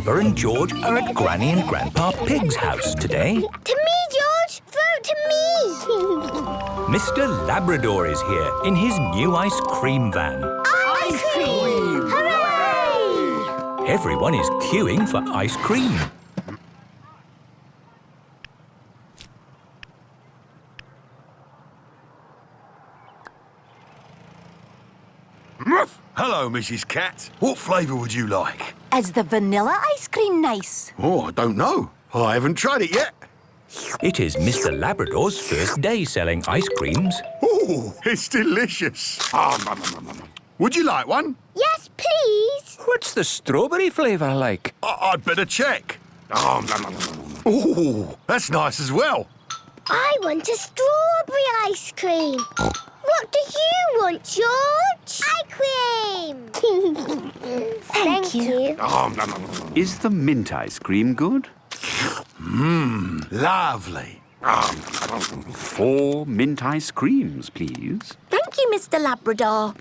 Peppa and George are at Granny and Grandpa Pig's house today. To me, George! Throw it to me! Mr. Labrador is here in his new ice cream van. Ice cream! Hooray! Everyone is queuing for ice cream. Hello, Mrs. Cat. What flavour would you like? Is the vanilla ice cream nice? Oh, I don't know. I haven't tried it yet. It is Mr. Labrador's first day selling ice creams. Oh, it's delicious. Would you like one? Yes, please! What's the strawberry flavour like? I'd better check. Oh, that's nice as well. I want a strawberry ice cream. What do you want, George? Ice cream! Thank you. Is the mint ice cream good? Lovely. 4 mint ice creams, please. Thank you, Mr. Labrador.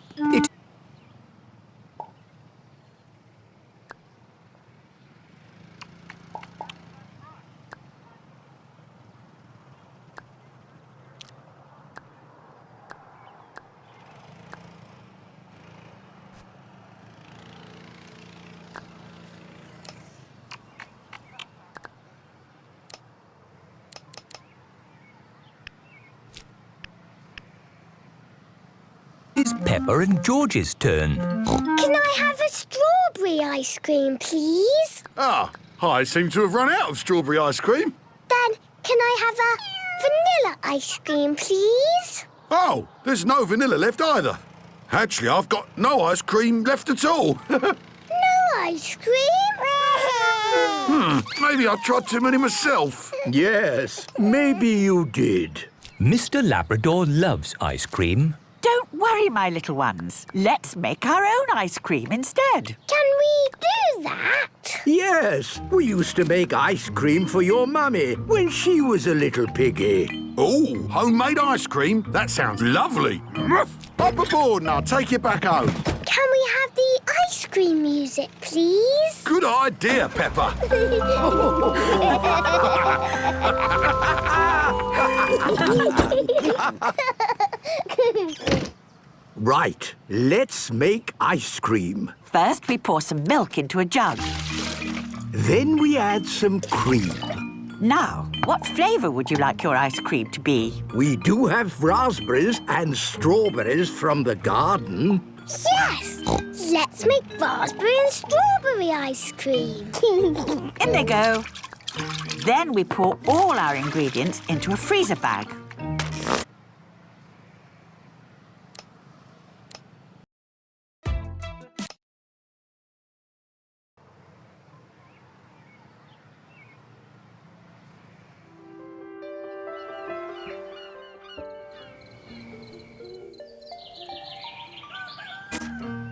It's Peppa and George's turn. Can I have a strawberry ice cream, please? I seem to have run out of strawberry ice cream. Then, can I have a vanilla ice cream, please? Oh, there's no vanilla left either. Actually, I've got no ice cream left at all. No ice cream? Maybe I tried too many myself. Yes, maybe you did. Mr. Labrador loves ice cream. Don't worry, my little ones. Let's make our own ice cream instead. Can we do that? Yes, we used to make ice cream for your mummy when she was a little piggy. Oh, homemade ice cream? That sounds lovely. Up aboard and I'll take you back home. Can we have the ice cream music, please? Good idea, Peppa. Right, let's make ice cream. First, we pour some milk into a jug. Then we add some cream. Now, what flavour would you like your ice cream to be? We do have raspberries and strawberries from the garden. Yes! Let's make raspberry and strawberry ice cream. In they go. Then we pour all our ingredients into a freezer bag.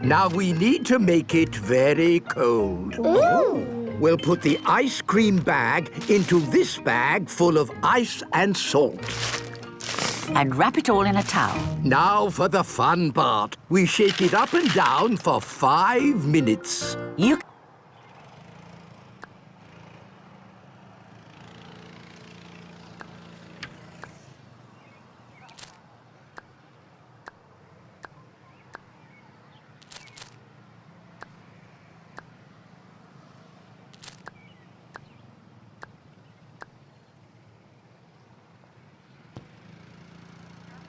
Now we need to make it very cold. Ooh! We'll put the ice cream bag into this bag full of ice and salt. And wrap it all in a towel. Now for the fun part. We shake it up and down for 5 minutes. You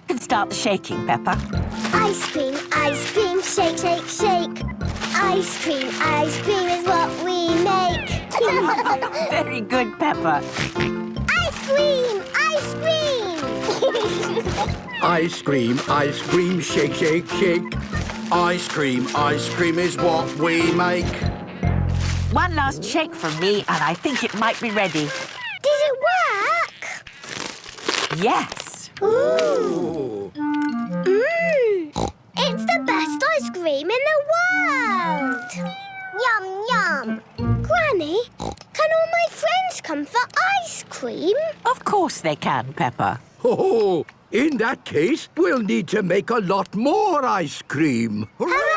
can start the shaking, Peppa. Ice cream, shake, shake, shake. Ice cream is what we make. Very good, Peppa. Ice cream, ice cream. Ice cream, shake, shake, shake. Ice cream is what we make. One last shake from me, and I think it might be ready. Did it work? Yes. Ooh. It's the best ice cream in the world. Yum, yum. Granny, can all my friends come for ice cream? Of course they can, Peppa. Oh, in that case, we'll need to make a lot more ice cream. Hooray!